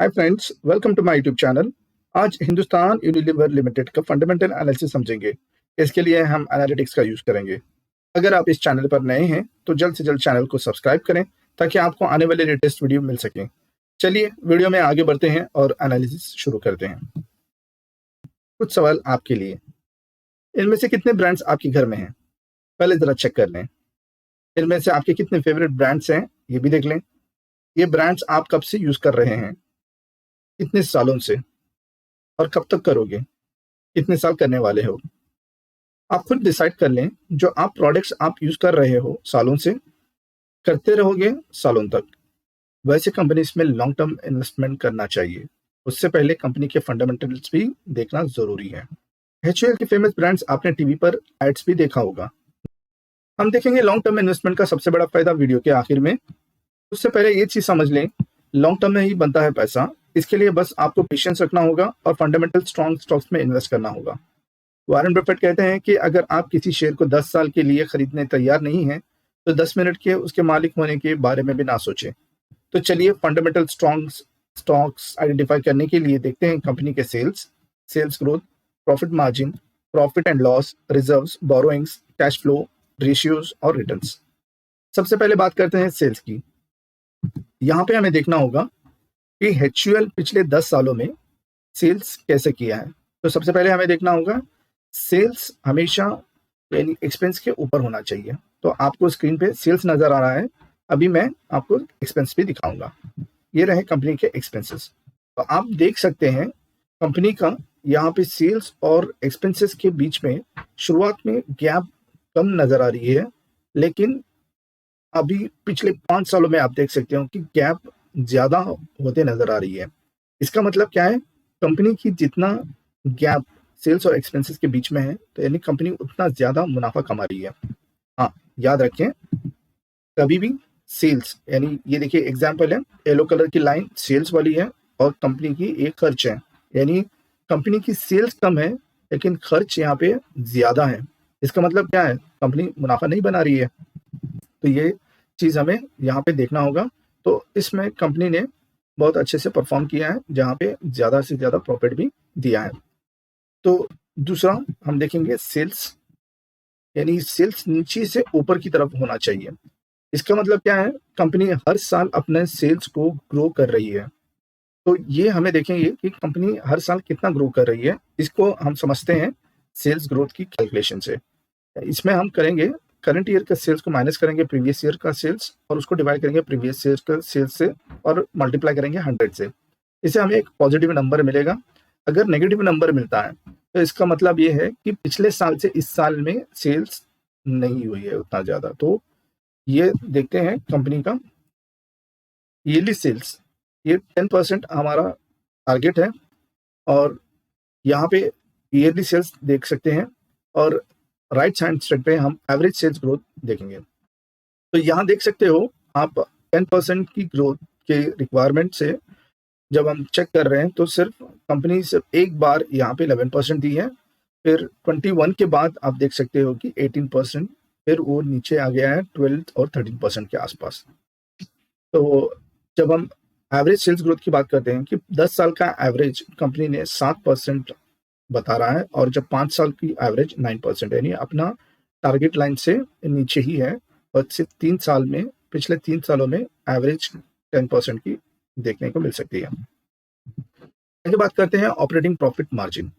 Hi friends, welcome to my YouTube channel. आज Hindustan Unilever limited का fundamental analysis समझेंगे। इसके लिए हम एनालिटिक्स का यूज करेंगे। अगर आप इस चैनल पर नए हैं तो जल्द से जल्द चैनल को सब्सक्राइब करें ताकि आपको आने वाले लेटेस्ट वीडियो मिल सके। चलिए वीडियो में आगे बढ़ते हैं और एनालिसिस शुरू करते हैं। कुछ सवाल आपके लिए। इनमें से कितने ब्रांड्स आपके घर में हैं? पहले जरा चेक कर लें। इनमें से आपके कितने फेवरेट ब्रांड्स हैं ये भी देख लें। ये ब्रांड्स आप कब से यूज कर रहे हैं, कितने सालों से, और कब तक करोगे, कितने साल करने वाले हो। आप खुद डिसाइड कर लें। जो आप प्रोडक्ट्स आप यूज कर रहे हो सालों से, करते रहोगे सालों तक, वैसे कंपनीज में लॉन्ग टर्म इन्वेस्टमेंट करना चाहिए। उससे पहले कंपनी के फंडामेंटल्स भी देखना जरूरी है। एचयूएल के फेमस ब्रांड्स आपने टीवी पर एड्स भी देखा होगा। हम देखेंगे लॉन्ग टर्म इन्वेस्टमेंट का सबसे बड़ा फायदा वीडियो के आखिर में। उससे पहले ये चीज समझ लें, लॉन्ग टर्म में ही बनता है पैसा। इसके लिए बस आपको पेशेंस रखना होगा और फंडामेंटल स्ट्रॉन्ग स्टॉक्स में इन्वेस्ट करना होगा। वॉरेन बफेट कहते हैं कि अगर आप किसी शेयर को 10 साल के लिए खरीदने तैयार नहीं हैं, तो 10 मिनट के उसके मालिक होने के बारे में भी ना सोचें। तो चलिए फंडामेंटल स्ट्रॉन्ग स्टॉक्स आइडेंटिफाई करने के लिए देखते हैं कंपनी के sales growth, profit margin, profit and loss, reserves, borrowings, cash flow, ratios और रिटर्न्स। सबसे पहले बात करते हैं सेल्स की। यहाँ पे हमें देखना होगा कि एचयूएल पिछले 10 सालों में सेल्स कैसे किया है। तो सबसे पहले हमें देखना होगा सेल्स हमेशा यानी एक्सपेंस के ऊपर होना चाहिए। तो आपको स्क्रीन पे सेल्स नजर आ रहा है, अभी मैं आपको एक्सपेंस भी दिखाऊंगा। ये रहे कंपनी के एक्सपेंसेस। तो आप देख सकते हैं कंपनी का यहाँ पे सेल्स और एक्सपेंसेस के बीच में शुरुआत में गैप कम नजर आ रही है, लेकिन अभी पिछले 5 सालों में आप देख सकते हो कि गैप ज्यादा होते नजर आ रही है। इसका मतलब क्या है, कंपनी की जितना गैप सेल्स और एक्सपेंसेस के बीच में है, तो यानी कंपनी उतना ज्यादा मुनाफा कमा रही है। हाँ, याद रखें कभी भी सेल्स यानी ये देखिए एग्जांपल है, येलो कलर की लाइन सेल्स वाली है और कंपनी की एक खर्च है, यानी कंपनी की सेल्स कम है लेकिन खर्च यहाँ पे ज्यादा है। इसका मतलब क्या है, कंपनी मुनाफा नहीं बना रही है। तो ये चीज हमें यहाँ पे देखना होगा। तो इसमें कंपनी ने बहुत अच्छे से परफॉर्म किया है, जहाँ पे ज्यादा से ज्यादा प्रॉफिट भी दिया है। तो दूसरा हम देखेंगे सेल्स, यानी सेल्स नीचे से ऊपर की तरफ होना चाहिए। इसका मतलब क्या है, कंपनी हर साल अपने सेल्स को ग्रो कर रही है। तो ये हमें देखेंगे कि कंपनी हर साल कितना ग्रो कर रही है। इसको हम समझते हैं सेल्स ग्रोथ की कैलकुलेशन से। इसमें हम करेंगे करंट ईयर का सेल्स को माइनस करेंगे प्रीवियस ईयर का सेल्स, और उसको डिवाइड करेंगे प्रीवियस ईयर का सेल्स से और मल्टीप्लाई करेंगे 100 से। इससे हमें एक पॉजिटिव नंबर मिलेगा। अगर नेगेटिव नंबर मिलता है तो इसका मतलब ये है कि पिछले साल से इस साल में सेल्स नहीं हुई है उतना ज्यादा। तो ये देखते हैं कंपनी का ईयरली सेल्स, ये 10% हमारा टारगेट है, और यहाँ पे ईयरली सेल्स देख सकते हैं, और राइट हैंड साइड पे हम एवरेज सेल्स ग्रोथ देखेंगे। तो यहाँ देख सकते हो आप 10% की ग्रोथ के रिक्वायरमेंट से जब हम चेक कर रहे हैं तो सिर्फ कंपनी सिर्फ एक बार यहाँ पे 11% दी है। फिर 21 के बाद आप देख सकते हो कि 18%, फिर वो नीचे आ गया है 12 और 13% के आसपास। तो जब हम एवरेज सेल्स ग्रोथ की बात करते हैं कि 10 साल का एवरेज कंपनी ने 7% बता रहा है, और जब 5 साल की एवरेज 9%, यानी अपना टारगेट लाइन से नीचे ही है। और सिर्फ 3 साल में, पिछले 3 सालों में एवरेज 10% की देखने को मिल सकती है। आगे बात करते हैं operating profit margin.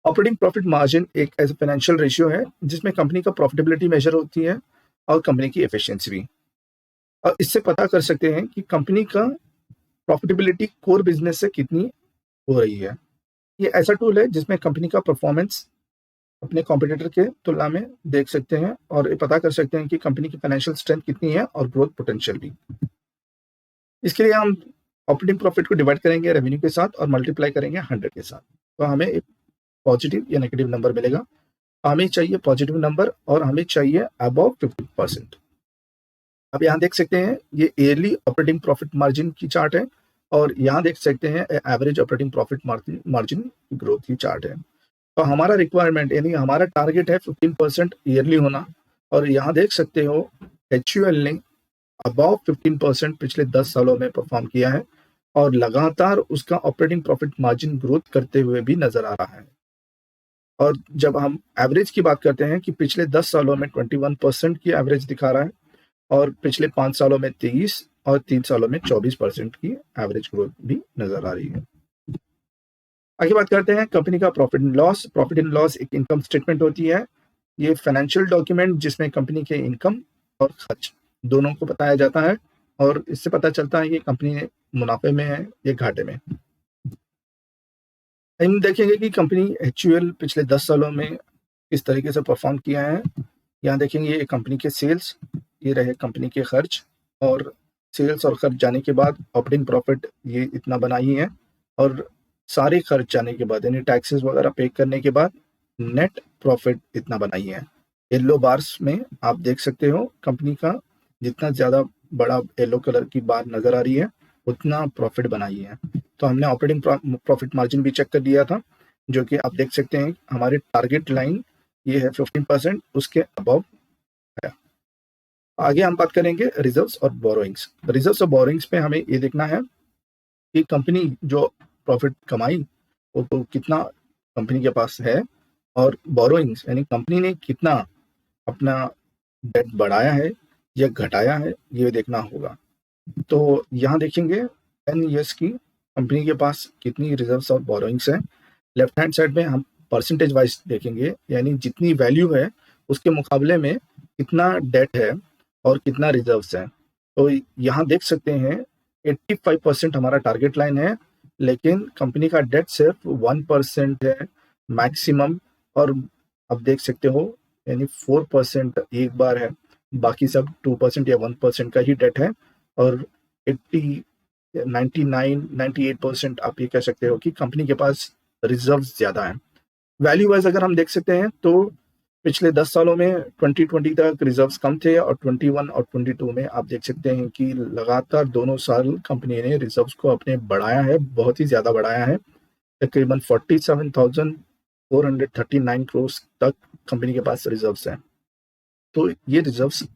Operating profit margin एक ऐसा फाइनेंशियल रेशियो है जिसमें कंपनी का प्रॉफिटेबिलिटी मेजर होती है और कंपनी की एफिशिएंसी भी। और इससे पता कर सकते हैं कि कंपनी का प्रॉफिटेबिलिटी कोर बिजनेस से कितनी हो रही है। ये ऐसा टूल है जिसमें कंपनी का परफॉर्मेंस अपने कॉम्पिटिटर के तुलना में देख सकते हैं और ये पता कर सकते हैं कि कंपनी की फाइनेंशियल स्ट्रेंथ कितनी है और ग्रोथ पोटेंशियल भी। इसके लिए हम ऑपरेटिंग प्रॉफिट को डिवाइड करेंगे रेवेन्यू के साथ और मल्टीप्लाई करेंगे 100 के साथ, तो हमें एक पॉजिटिव या नेगेटिव नंबर मिलेगा। हमें चाहिए पॉजिटिव नंबर और हमें चाहिए अबव 50%। अब यहाँ देख सकते हैं ये ईयरली ऑपरेटिंग प्रॉफिट मार्जिन की चार्ट है, और यहाँ देख सकते हैं average operating profit margin growth की चार्ट है। तो हमारा रिक्वायरमेंट यानी हमारा टारगेट है 15% ईयरली होना, और यहाँ देख सकते हो एचयूएल ने अबाउ 15% पिछले 10 सालों में परफॉर्म किया है। और लगातार उसका ऑपरेटिंग प्रॉफिट मार्जिन ग्रोथ करते हुए भी नजर आ रहा है। और जब हम एवरेज की बात करते हैं कि पिछले 10 सालों में 21% की एवरेज दिखा रहा है और पिछले 5 सालों में 23 और 3 सालों में 24% की एवरेज ग्रोथ भी नजर आ रही है। आगे बात करते हैं कंपनी का profit and loss. Profit and loss एक इनकम स्टेटमेंट होती है। ये फाइनेंशियल डॉक्यूमेंट जिसमें कंपनी के इनकम और खर्च दोनों को बताया जाता है और इससे पता चलता है कि कंपनी मुनाफे में है या घाटे में। हम देखेंगे कि कंपनी HUL पिछले 10 सालों में किस तरीके से परफॉर्म किया है। यहाँ देखेंगे ये कंपनी के सेल्स, ये रहे कंपनी के खर्च, और सेल्स और खर्च जाने के बाद ऑपरेटिंग प्रॉफिट ये इतना बनाई है, और सारे खर्च जाने के बाद यानी टैक्सेस वगैरह पे करने के बाद नेट प्रॉफिट इतना बनाई है। येलो बार्स में आप देख सकते हो कंपनी का जितना ज़्यादा बड़ा येलो कलर की बार नज़र आ रही है उतना प्रॉफिट बनाई है। तो हमने ऑपरेटिंग प्रॉफिट मार्जिन भी चेक कर लिया था, जो कि आप देख सकते हैं हमारे टारगेट लाइन ये है 15%, उसके अबव है। आगे हम बात करेंगे रिजर्व्स और बोरोइंग्स। रिजर्व्स और बोरोइंग्स पे हमें ये देखना है कि कंपनी जो प्रॉफिट कमाई वो तो कितना कंपनी के पास है, और बोरोइंग्स यानी कंपनी ने कितना अपना डेट बढ़ाया है या घटाया है ये देखना होगा। तो यहाँ देखेंगे 10 ईयर्स की कंपनी के पास कितनी रिजर्व्स और बोरोइंग्स है। लेफ्ट हैंड साइड में हम परसेंटेज वाइज देखेंगे, यानी जितनी वैल्यू है उसके मुकाबले में कितना डेट है और कितना रिजर्व्स है। तो यहाँ देख सकते हैं 85% हमारा टारगेट लाइन है, लेकिन कंपनी का डेट सिर्फ 1% है मैक्सिमम, और अब देख सकते हो यानी 4% एक बार है, बाकी सब 2% या 1% का ही डेट है, और 80 98% आप ये कह सकते हो कि कंपनी के पास रिजर्व ज्यादा है। वैल्यू वाइज अगर हम देख सकते हैं तो पिछले 10 सालों में 2020 तक रिजर्व्स कम थे, और 21 और 22 में आप देख सकते हैं कि लगातार दोनों साल कंपनी ने रिजर्व्स को अपने बढ़ाया है, बहुत ही ज्यादा बढ़ाया है। तकरीबन 47,439 करोड़ तक कंपनी के पास रिजर्व्स हैं। तो ये रिजर्व्स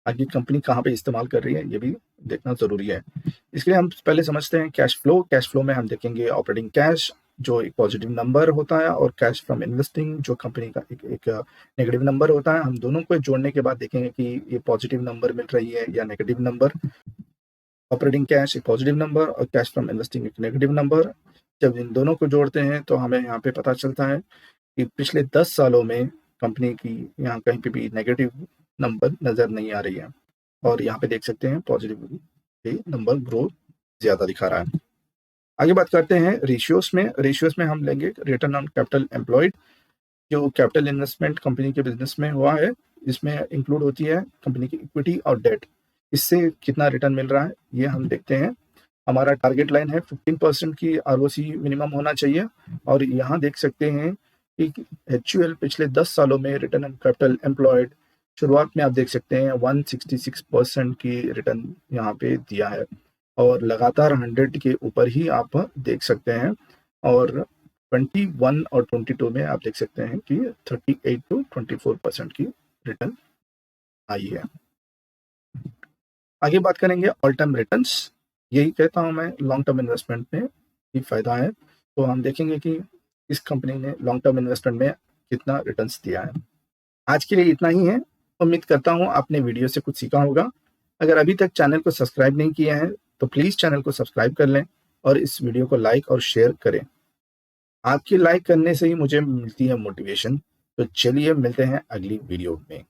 आगे कंपनी कहाँ पे इस्तेमाल कर रही है ये भी देखना जरूरी है। इसके लिए हम पहले समझते हैं कैश फ्लो। कैश फ्लो में हम देखेंगे ऑपरेटिंग कैश जो एक पॉजिटिव नंबर होता है, और कैश फ्रॉम इन्वेस्टिंग जो कंपनी का एक नेगेटिव नंबर होता है। हम दोनों को जोड़ने के बाद देखेंगे कि ये पॉजिटिव नंबर मिल रही है या नेगेटिव नंबर। ऑपरेटिंग कैश एक पॉजिटिव नंबर और कैश फ्रॉम इन्वेस्टिंग एक नेगेटिव नंबर। जब इन दोनों को जोड़ते हैं तो हमें यहाँ पे पता चलता है कि पिछले 10 सालों में कंपनी की यहाँ कहीं पे भी नेगेटिव नंबर नजर नहीं आ रही है, और यहाँ पे देख सकते हैं पॉजिटिव नंबर ग्रोथ ज्यादा दिखा रहा है। आगे बात करते हैं रेशियोज में। रेशियोज में हम लेंगे रिटर्न ऑन कैपिटल एम्प्लॉयड, जो कैपिटल इन्वेस्टमेंट कंपनी के बिजनेस में हुआ है, इसमें इंक्लूड होती है कंपनी की इक्विटी और डेट। इससे कितना रिटर्न मिल रहा है ये हम देखते हैं। हमारा टारगेट लाइन है 15% की ROC मिनिमम होना चाहिए, और यहाँ देख सकते हैं कि HUL पिछले 10 सालों में रिटर्न ऑन कैपिटल एम्प्लॉयड शुरुआत में आप देख सकते हैं 166% की रिटर्न यहाँ पे दिया है, और लगातार 100 के ऊपर ही आप देख सकते हैं, और 21 और 22 में आप देख सकते हैं कि 38 to 24% की रिटर्न आई है। आगे बात करेंगे ऑल टाइम रिटर्न्स। यही कहता हूं मैं लॉन्ग टर्म इन्वेस्टमेंट में ही फायदा है। तो हम देखेंगे कि इस कंपनी ने लॉन्ग टर्म इन्वेस्टमेंट में कितना रिटर्न्स दिया है। आज के लिए इतना ही है। उम्मीद करता हूं आपने वीडियो से कुछ सीखा होगा। अगर अभी तक चैनल को सब्सक्राइब नहीं किया है तो प्लीज चैनल को सब्सक्राइब कर लें और इस वीडियो को लाइक और शेयर करें। आपके लाइक करने से ही मुझे मिलती है मोटिवेशन। तो चलिए मिलते हैं अगली वीडियो में।